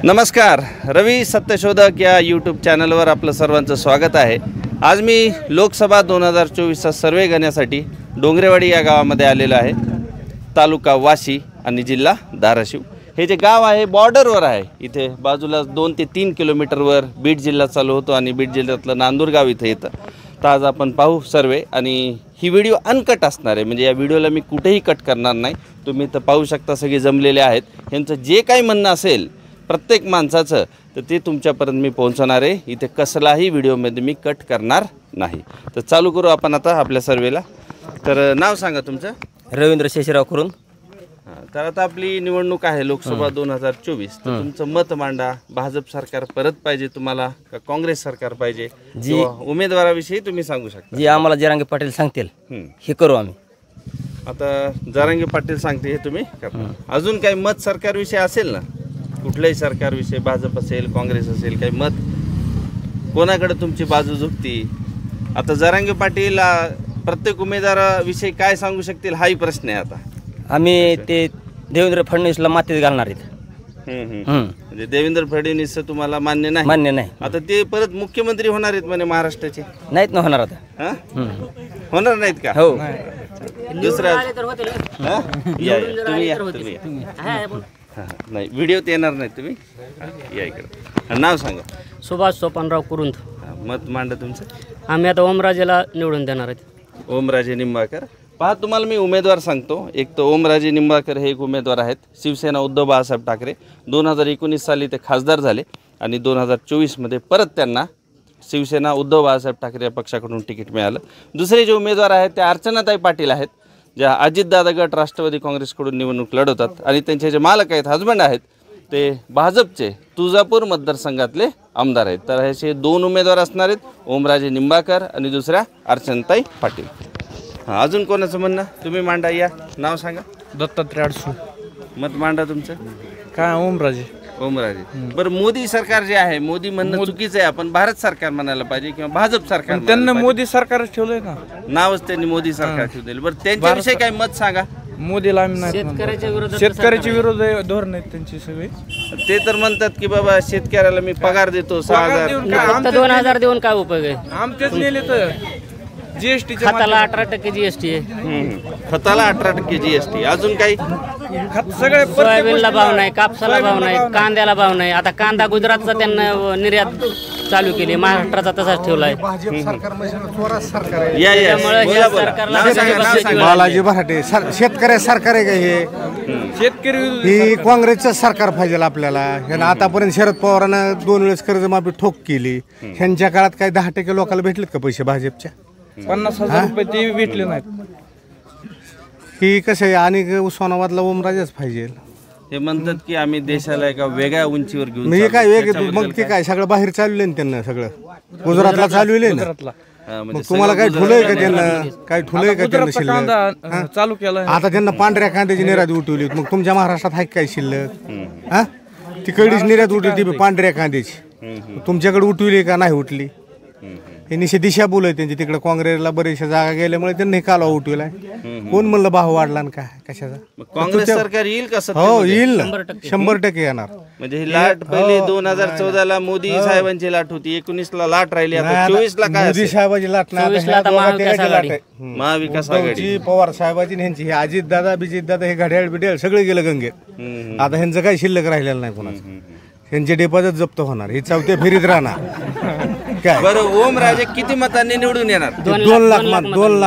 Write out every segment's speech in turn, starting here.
नमस्कार, रवी सत्यशोधक या यूट्यूब चॅनलवर आपलं सर्वांचं स्वागत आहे। आज मी लोकसभा 2024चा सर्वे घेण्यासाठी डोंगरेवाडी या गावामध्ये आलेलो आहे। तालुका वाशी आणि जिल्हा धाराशिव। हे जे गाव आहे बॉर्डरवर आहे। इथे बाजूला 2 ते 3 किलोमीटरवर बीड जिल्हा चालू होतो आणि बीड जिल्ह्यातलं नांदूर गाव इथे येतं। तर आज आपण पाहू सर्वे आणि ही व्हिडिओ अनकट असणार आहे, म्हणजे या व्हिडिओला मी कुठेही कट करणार नाही। तुम्ही तर पाहू शकता सगळे जमलेले आहेत। यांचं जे काही म्हणणं असेल प्रत्येक माणसाचं तर ते तुमच्यापर्यंत मी पोहोचवणार आहे। इथे कसलाही व्हिडिओमध्ये मी कट करणार नाही। तर चालू करू आपण आता आपल्या सर्वेला। तर नाव सांगा तुमचं? रवींद्र शेषराव करून। तर आता आपली निवडणूक आहे लोकसभा 2024। तर तुमचं मत मांडा। भाजप सरकार परत पाहिजे तुम्हाला का काँग्रेस सरकार पाहिजे? जी उमेदवाराविषयी तुम्ही सांगू शकता। जी आम्हाला जरांगे पाटील सांगतील हे करू आम्ही। आता जरांगे पाटील सांगते हे तुम्ही करा। अजून काही मत सरकारविषयी असेल ना, कुठल्याही सरकारविषयी, भाजप असेल काँग्रेस असेल, काही मत कोणाकडे तुमची बाजू झुकती? आता जरांगे पाटील प्रत्येक उमेदवाराविषयी काय सांगू शकतील हाही प्रश्न आहे। आता आम्ही ते देवेंद्र फडणवीसला मातीत घालणार आहेत। म्हणजे देवेंद्र फडणवीस तुम्हाला मान्य नाही? मान्य नाही। आता ते परत मुख्यमंत्री होणार आहेत म्हणे महाराष्ट्राचे? नाहीत ना होणार आता। होणार नाहीत का? हो। दुसरा तुम्ही नाही व्हिडिओत येणार नाही तुम्ही या इकडे। नाव सांगा? सुभाष सोपानराव कुरुंद। मत मांडा तुमचं? आम्ही आता ओमराजेला निवडून देणार आहेत। ओमराजे निंबाळकर। पहा तुम्हाला मी उमेदवार सांगतो। एक तर ओमराजे निंबाळकर हे एक उमेदवार आहेत। शिवसेना उद्धव बाळासाहेब ठाकरे 2019 साली ते खासदार झाले आणि 2024मध्ये परत त्यांना शिवसेना उद्धव बाळासाहेब ठाकरे या पक्षाकडून तिकीट मिळालं। दुसरे जे उमेदवार आहेत ते अर्चनाताई पाटील आहेत, ज्या अजितदादा गट राष्ट्रवादी काँग्रेसकडून निवडणूक लढवतात आणि त्यांचे जे मालक आहेत, हजबंड आहेत, ते भाजपचे तुळजापूर मतदारसंघातले आमदार आहेत। तर असे 2 उमेदवार असणार आहेत, ओमराजे निंबाळकर आणि दुसऱ्या अर्चनाताई पाटील। अजून कोणाचं म्हणणं? तुम्ही मांडा, या नाव सांगा? दत्तात्रय अडसू। मत मांडा तुमचं? काय ओमराजे? ओमराजे। बरं, मोदी सरकार जे आहे, मोदी म्हणणं चुकीचं आहे, आपण भारत सरकार म्हणायला पाहिजे किंवा भाजप सरकार? त्यांना मोदी सरकारच ठेवलंय ना, नावच त्यांनी मोदी सरकार ठेवलेलं। बरं, त्यांच्याविषयी काय मत सांगा? मोदीला आम्ही नाही। शेतकऱ्याच्या विरोध धोरण आहेत त्यांची सगळी। ते तर म्हणतात की बाबा शेतकऱ्याला मी पगार देतो 6000, 2000 देऊन काय उपयोग आहे? आमचेच नेले तर जीएसटी, खताला 18% जीएसटी आहे। खताला 18% जीएसटी। अजून काही? सगळे सोयाबीनला भाव नाही, कापसाला भाव नाही, कांद्याला भाव नाही। आता कांदा गुजरातचा त्यांना निर्यात चालू केली, महाराष्ट्राचा तसाच ठेवलाय। बालाजी भराटे शेतकऱ्या सरकार आहे का हे? शेतकरी ही काँग्रेसचं सरकार पाहिजे आपल्याला। ह्यानं आतापर्यंत शरद पवारांना 2 वेळेस कर्जमाफी ठोक केली। ह्यांच्या काळात काय 10% लोकांना भेटलेत का पैसे भाजपच्या? 50,000 रुपये ते भेटले नाहीत। ही कसं आहे, आणि उस्मानाबादला ओमराजेच पाहिजे। हे म्हणतात की आम्ही देशाला एका वेगळ्या उंचीवर घेऊन म्हणजे काय वेगळं, मग ते काय सगळं बाहेर चालवले ना त्यांना, सगळं गुजरातला चालवले ना। मग तुम्हाला काय ठुलंय का त्यांना? काय ठुलंय का त्यांना शिल्लक? चालू केलं आता त्यांना पांढऱ्या कांद्याची निर्यात उठवली, मग तुमच्या महाराष्ट्रात आहे काय शिल्लक? हा, ती कडीच निर्यात उठवली ती पांढऱ्या कांद्याची, तुमच्याकडे उठवली का नाही उठली? हे निशे दिशा बोलत त्यांची तिकडे काँग्रेसला बरेचशा जागा गेल्यामुळे त्यांनी कालवा उठवलाय। कोण म्हणलं भाव वाढला ना काय कशाचा? काँग्रेस सरकार येईल का? हो येईल ना, 100% येणार। म्हणजे ही लाट पहिली 2014ला मोदी साहेबांची लाट होती, 19ला लाट राहिली, आता 24ला काय? मोदी साहेबांची लाट महाविकास आघाडी, पवार साहेबाची ह्यांची, हे अजितदादा बिजितदादा हे घड्याळ बिड्याळ सगळे गेलं गंगेत। आता ह्यांचं काही शिल्लक राहिलेलं नाही कोणाचं। ह्यांचे डिपॉझिट जप्त होणार, हे 4थ्या फेरीत राहणार। काय बरं, ओमराजे किती मतांनी निवडून येणार? 2 लाख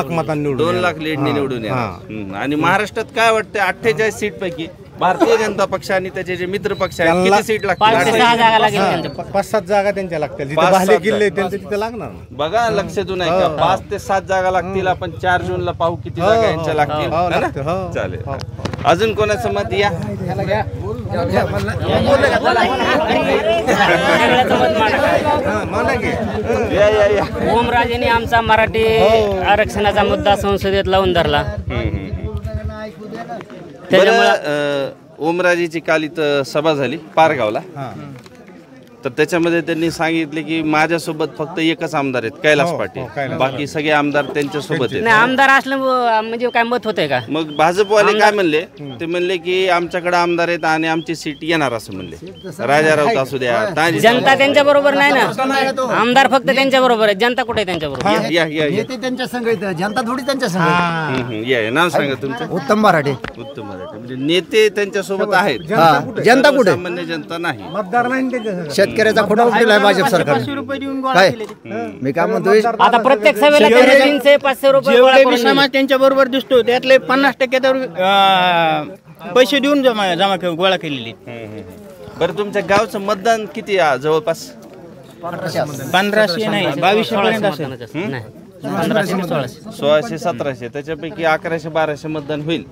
मतांनी निवडून 2 लाख लीडने निवडून येणार। आणि महाराष्ट्रात काय वाटतं, 48 सीट पैकी भारतीय जनता पक्ष आणि त्याचे जे मित्र पक्ष आहेत किती सीट लागतील? 5 ते 6 जागा लागेल। 5-7 जागा त्यांच्या लागतील, जिथे बाहेर किल्ले त्यांचे तिथे लागणार। बघा लक्षातून आहे का? 5 ते 7 जागा लागतील। आपण 4 जूनला पाहू किती जागा यांच्या लागतील। चालेल, अजून कोणाचं मत? या ओमराजेंनी आमचा मराठी आरक्षणाचा मुद्दा संसदेत लावून धरला। त्याच्यामुळे ओमराजेची काल इथं सभा झाली पारगावला। तर त्याच्यामध्ये त्यांनी सांगितले की माझ्यासोबत फक्त एकच आमदार आहेत, कैलास पाटील, बाकी सगळे आमदार त्यांच्यासोबत आहेत. नाही आमदार असलं म्हणजे काय मत होतंय का? मग भाजपवाले काय म्हणले, ते म्हणले की आमच्याकडे आमदार आहेत आणि आमची सीट येणार असं म्हणले. राजा राऊत असू द्या, ताजी जनता त्यांच्या बरोबर नाही ना, आमदार फक्त त्यांच्या बरोबर आहे, जनता कुठे त्यांच्या बरोबर? या त्यांच्या संघ जनता थोडी त्यांच्या संघ. या नाव सांगा तुमचं. उत्तम मराठे. उत्तम मराठे. म्हणजे नेते त्यांच्यासोबत आहेत, जनता कुठे? सामान्य जनता नाही. मतदार नाही त्यांच्या शेतकऱ्याचा खोटा उपयोग आहे भाजप सरकार. काय मी काय म्हणतोय, आता प्रत्येक सभेला 300-500 रुपये गोळा जेवढे करून बी समाज त्यांच्या बरोबर दिसतो त्यातले 50% तर पैसे देऊन जमा गोळा केलेले. बरं तुमच्या गावचं मतदान किती आहे जवळपास? 1500 नाही 2200 पर्यंत असेल. नाही 1500-1600. 1600-1700 त्याच्यापैकी 1100-1200 मतदान होईल.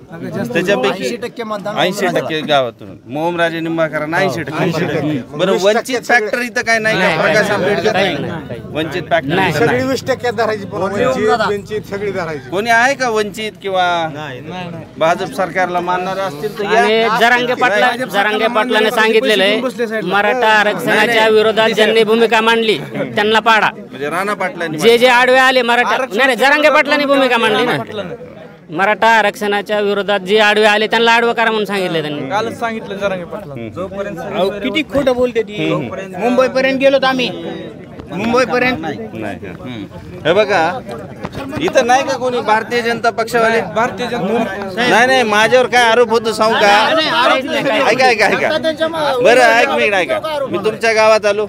त्याच्यापैकी 80% मतदान 80% गावातून मोहमराजे निंबाळकरांना 80%. बरं वंचित फॅक्टर इथं काय नाही का? प्रकाश आंबेडकर नाही. वंचित फॅक्टर सगळी 20% धरायची, वंचित सगळी धरायची. कोणी आहे का वंचित किंवा भाजप सरकारला मानणारे असतील तर आणि या. जरांगे पाटलाने सांगितलेलं आहे मराठा आरक्षणाच्या विरोधात ज्यांनी भूमिका मांडली त्यांना पाडा. म्हणजे राणा पाटलांनी जे आडवे आले मराठा नाही जरांगे पाटलांनी भूमिका मांडली ना, मराठा आरक्षणाच्या विरोधात जे आडवे आले त्यांना आडवं करा म्हणून सांगितलं त्यांनी. कालच सांगितलं जरांगे पाटला. किती खोटं बोलते ती. मुंबई पर्यंत गेलो आम्ही, मुंबई पर्यंत नाही. हे बघा इथं नाही का कोणी भारतीय जनता पक्षावाले? भारतीय जनता नाही माझ्यावर काय आरोप होतो सांगू का? ऐका बरं ऐक मिनिट ऐका. मी तुमच्या गावात आलो,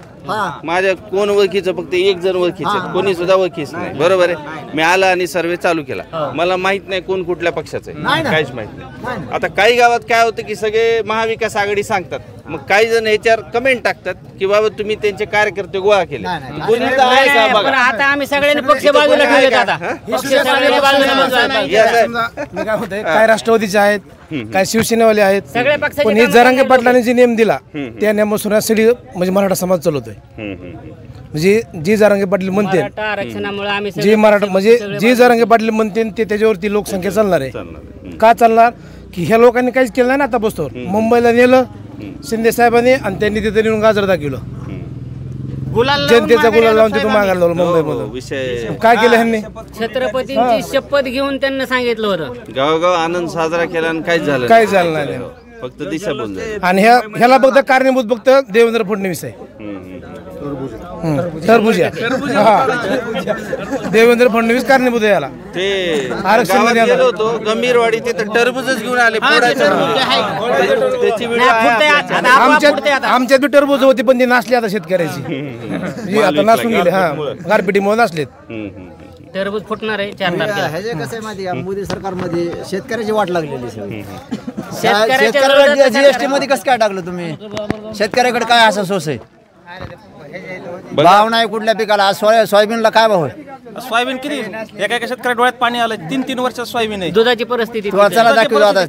माझ्या कोण ओळखीचं फक्त एक जण ओळखीचं, कोणी सुद्धा ओळखीच नाही, बरोबर आहे. मी आला आणि सर्वे चालू केला, मला माहित नाही कोण कुठल्या पक्षाचं आहे, काहीच माहित नाही. आता काही गावात काय होतं की सगळे महाविकास आघाडी सांगतात, मग काही जण ह्याच्यावर कमेंट टाकतात की बाबा तुम्ही त्यांचे कार्यकर्ते गोळा केले. कोणी तर आहे का पण बघा. आता आम्ही सगळ्यांनी पक्ष बाजूला ठेवलेत. आता पक्ष सगळ्यांनी बाजूला ठेवलेत. या साहेब. मी काय होतंय, काय राष्ट्रवादीचे आहेत, काय शिवसेनेवाले आहेत, सगळ्या पक्षाचे पण हे कामं जरांगे करणारे पाटलांनी जे नेम दिला त्या नेमानुसार सगळी म्हणजे मराठा समाज चालवतोय. म्हणजे जी जरांगे पाटील म्हणते, मराठा आरक्षणामुळे आम्ही जी सगळे मराठा म्हणजे सगळे जी जरांगे पाटील म्हणते ते त्याच्यावरती लोकसंख्या चालणार आहे. का चालणार की ह्या लोकांनी काहीच केलं नाही ना आता बसतो. मुंबईला नेलं शिंदे साहेबांनी आणि त्यांनी तिथे नेऊन गाजर दाखवलं, जनतेचा गुलाल लावून तिथून मागायला लावलं मुंबईमध्ये. विषय काय केलं ह्यांनी? छत्रपतींची शपथ घेऊन त्यांना सांगितलं होतं. गावोगाव आनंद साजरा केला आणि काहीच झालं काय झालं नाही. फक्त दिशाभूल झाली. आणि ह्याला फक्त कारणीभूत फक्त देवेंद्र फडणवीस आहे. टरबूज देवेंद्र फडणवीस कारणीभूत आहे याला. ते आरक्षण गावात मध्ये गेलो होतो गंभीरवाडी, तिथं टरबूजच घेऊन आले फोडायचं. त्याची व्हिडिओ आहे आपल्याकडे. आमच्यात बी टरबूज होती पण ती नासली आता शेतकऱ्याची, म्हणजे आता नासून गेले. गारपिटीमुळे नासलेत. टरबूज फुटणार आहे 4 तारखेला. हे जे कसं आहे माहिती आहे, मोदी सरकारमध्ये शेतकऱ्याची वाट लागलेली सगळी. शेतकऱ्याच्या शेतकऱ्याला विरोधात जीएसटी मध्ये कसं काय टाकलं तुम्ही? शेतकऱ्याकडे काय असं सोर्स आहे? भाव नाही कुठल्या पिकाला. आज सोयाबीनला काय भाव आहे? सोयाबीन किती एका शेतकऱ्या डोळ्यात पाणी आलं. 3 वर्षात सोयाबीन आहे. दुधाची परिस्थिती तुला चला दाखवतो आता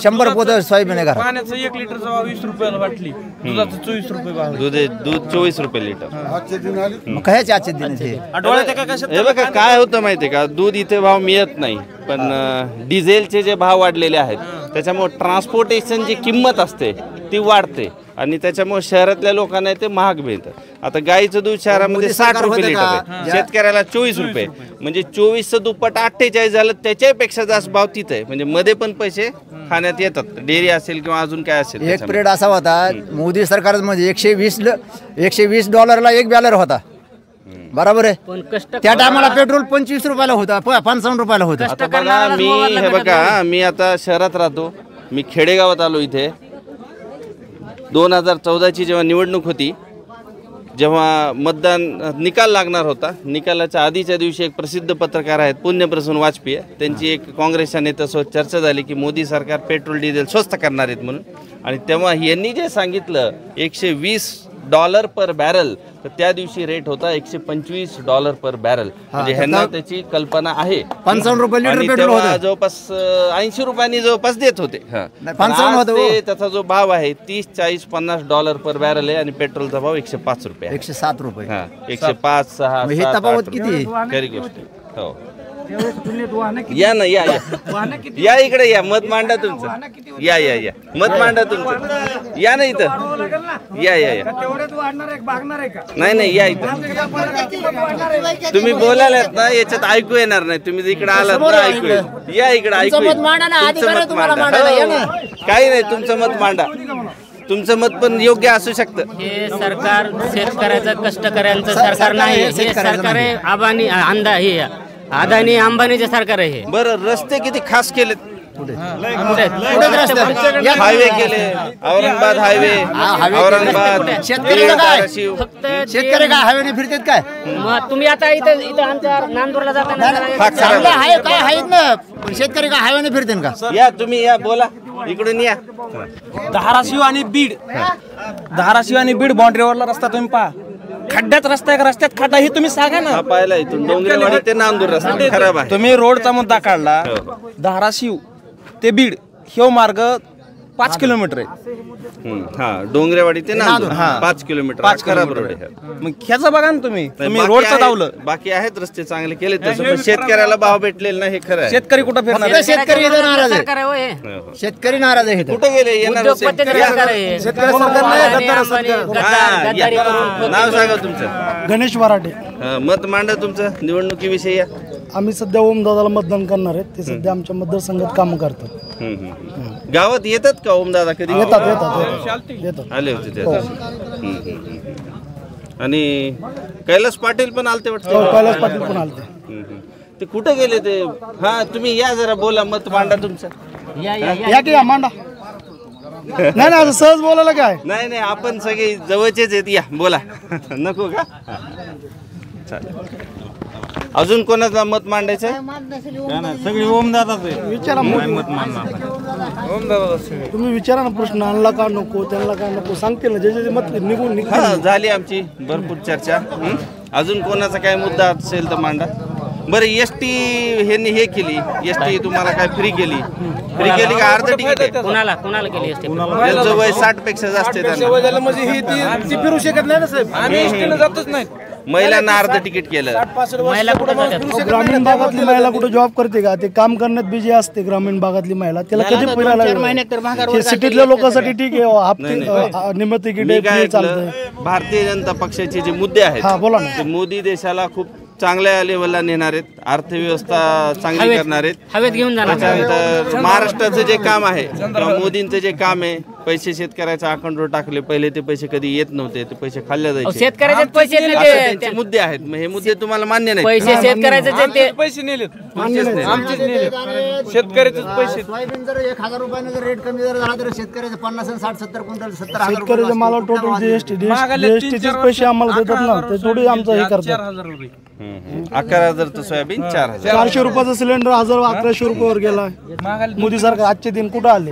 100 पोत सोयाबीन आहे घरात. पाण्याचं 1 लिटरचा भाव 20 रुपयाला बाटली, दुधाचं 24 रुपये भाव. दूध 24 रुपये लिटर. मग कायचे आजचे दिन ते? डोळ्यात एका हे बघा काय होतं माहितीये का, दूध इथे भाव मिळत नाही, पण डिझेलचे जे भाव वाढलेले आहेत त्याच्यामुळे ट्रान्सपोर्टेशन जी किंमत असते ती वाढते आणि त्याच्यामुळे शहरातल्या लोकांना ते महाग मिळतं. आता गाईचं दूध शहरामध्ये 60 रुपये लिटर आहे, शेतकऱ्याला 24 रुपये, म्हणजे 24चं दुप्पट 48 झालं. त्याच्यापेक्षा जास्त भाव तिथं आहे, म्हणजे मध्ये पण पैसे खाण्यात येतात, डेअरी असेल किंवा अजून काय असेल. एक पिरियड असा होता मोदी सरकारमध्ये $120 एक बॅलर होता, बरोबर आहे. पण कष्ट त्या टायमाला पेट्रोल 25 रुपयाला होता, 55 रुपयाला होता. आता बघा हे बघा मी आता शहरात राहतो, मी खेडेगावात आलो इथे. 2014ची जेव्हा निवडणूक होती, जेव्हा मतदान निकाल लागणार होता, निकालाच्या आधीच्या दिवशी एक प्रसिद्ध पत्रकार आहेत पुण्यप्रसून वाजपेयी, त्यांची एक काँग्रेसच्या नेत्यासोबत चर्चा झाली की मोदी सरकार पेट्रोल डिझेल स्वस्त करणार आहेत म्हणून. आणि तेव्हा यांनी जे सांगितलं $120 पर बॅरल, तर त्या दिवशी रेट होता $125 पर बॅरल. म्हणजे ह्यांना त्याची कल्पना आहे. 55 रुपये लिटर आणि पेट्रोल तेव्हा होतं. जवळपास 80 रुपयांनी जवळपास देत होते. 55 होतं हो. त्याचा जो भाव आहे 30, 40, $50 पर बॅरल आहे आणि पेट्रोलचा भाव 105 रुपये आहे. 107 रुपये. 105, 6, मग हे 7, तफावत 8 किती? खरी गोष्ट आहे. हो या ना, या या इकडे या, मत मांडा तुमचं. या या या, मत मांडा तुमचं. या ना इथं, या या या. नाही नाही, या इथं. तुम्ही बोलायलात ना, याच्यात ऐकू येणार नाही. तुम्ही इकडे आलात ना, ऐकू येईल. या इकडे, ऐकू येईल. तुमचं मत मांडा. काही नाही, तुमचं मत मांडा. तुमचं मत पण योग्य असू शकतं. हे सरकार शेतकऱ्याचं कष्टकऱ्यांचं सरकार नाही. हे सरकार आहे अदानी अंबानीचे सरकार आहे हे. बरं, रस्ते किती खास केलेत. हायवे केले, औरंगाबाद हायवे, औरंगाबाद धाराशिव. शेतकरी काय हवेने फिरतात काय? मग तुम्ही आता इथं आमच्या नांदूरला जाताना चांगलं आहे काय आहेत ना, पण शेतकरी काय हवेने फिरतात का? या तुम्ही, या बोला, इकडून या. धाराशिव आणि बीड, धाराशिव आणि बीड बाउंड्रीवरला रस्ता तुम्ही पहा. खड्ड्यात रस्ता आहे का रस्त्यात खड्डा हे तुम्ही सांगा ना. हा पाहिला, इथून डोंगरेवाडी ते नांदूर रस्ता खराब आहे. तुम्ही रोडचा मुद्दा काढला. धाराशिव ते बीड हे मार्ग 5 किलोमीटर आहे. हा, डोंगरेवाडी ते नांदूर 5 किलोमीटर. 5 खराब रोड आहे. मग ह्याचं बघा ना तुम्ही बाकी रोडचं आहे- धावलं. बाकी आहेत रस्ते चांगले केले, तसं पण शेतकऱ्याला भाव भेटलेला नाही, हे खरं आहे. शेतकरी कुठं फिरणार? आता शेतकरी इथं नाराज आहे. सरकार आहे हो हे. शेतकरी नाराज आहे इथं. कुठे गेले? येणार होते. उद्योगपतीचं या. सरकार आहे हे. शेतकरी सरकार नाही, अदानी, गद्दार अंबानी, सरकार. गद्दार- गद्दारी करून नाव सांगा तुमचं. गणेश वराडे. मत मांडा तुमचं निवडणुकीविषयी. या. आम्ही सध्या ओमदादाला मतदान करणार आहेत. ते सध्या आमच्या मतदारसंघात काम करतात. गावात येतात का ओमदादा कधी? येतात. आले होते त्या दिवशी. आणि कैलास पाटील पण आलते वाटतं. कैलास पाटील पण आलते. ते कुठे गेले ते? हा, तुम्ही या जरा, बोला, मत मांडा तुमचं. या की या, मांडा. नाही नाही, असं सहज बोलायला काय. नाही नाही, आपण सगळे जवळचेच आहेत. या, बोला. नको का? चालेल. अजून कोणाचा मत मांडायचं आहे? सगळी ओमदादाच विचारा तुम्ही विचारा ना, प्रश्न आणला का नको, त्यांना काय नको, सांगतील ना. जे मत निघून हा, झाली आमची भरपूर चर्चा. अजून कोणाचा काय मुद्दा असेल तर मांडा. बरं, एसटी ह्यांनी हे केली, एसटी तुम्हाला काय फ्री केली का अर्ध तिकीट आहे? कुणाला केली असते? त्यांचं वय 60 पेक्षा जास्त आहे त्यांना. म्हणजे ही ती फिरू शकत नाही ना साहेब. आम्ही एसटीनं जातच नाही. महिलांना अर्ध तिकीट केलं. महिला कुठं जातात? ग्रामीण भागातली महिला कुठे जॉब करते का? ते काम करण्यात बिझी असते. ग्रामीण भागातली महिला, त्याला कधी फिरायला. सिटीतल्या लोकांसाठी ठीक आहे, हप्ते निम्म तिकीट मी काय चालतंय. ऐकलं, भारतीय जनता पक्षाचे जे मुद्दे आहेत, हा, बोला ना. ते मोदी देशाला खूप चांगल्या लेवलला नेणार आहेत, अर्थव्यवस्था चांगली करणार आहेत. हवेत घेऊन जाणार. त्याच्यानंतर महाराष्ट्राचं जे काम आहे किंवा मोदींचं जे काम आहे, पैसे शेतकऱ्याच्या अकाउंटवर टाकले. पहिले ते पैसे कधी येत नव्हते, ते पैसे खाल्ल्या जायचे. शेतकऱ्याचे पैसे असं नेले. त्यांचे मुद्दे आहेत. मग हे मुद्दे तुम्हाला मान्य नाही? पैसे शेतकऱ्याचे ते पैसे नेलेत. शेतकऱ्याचे पैसे. सोयाबीन जर 1000 रुपयाने जर रेट कमी जर झाला तर शेतकऱ्याचे 50 आणि 60 70 क्विंटल 70,000 शेतकऱ्याच्या मला टोटल जीएसटीचे पैसे आम्हाला देतात ना, ते थोडी आमचं हे करतात. 11,000 तर सोयाबीन 4,000. 400 रुपयाचा सिलेंडर 1100 रुपयावर गेला. मोदी सरकार आजचे दिन कुठं आले?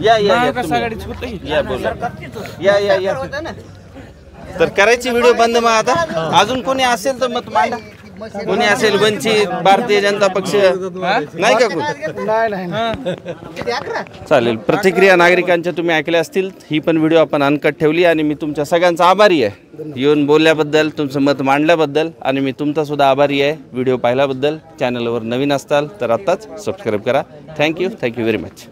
या या या तुम्ही. या, बोला. या. तर करायची व्हिडिओ बंद. मग आता अजून कोणी असेल तर मत मांडा. कोणी असेल, वंचित, भारतीय जनता पक्ष नाही का कोणी? चालेल. प्रतिक्रिया नागरिकांच्या तुम्ही ऐकल्या असतील. ही पण व्हिडिओ आपण अनकट ठेवली आणि मी तुमच्या सगळ्यांचा आभारी आहे येऊन बोलल्याबद्दल, तुमचं मत मांडल्याबद्दल. आणि मी तुमचा सुद्धा आभारी आहे व्हिडिओ पाहिल्याबद्दल. चॅनलवर नवीन असताल तर आत्ताच सबस्क्राईब करा. Thank you very much.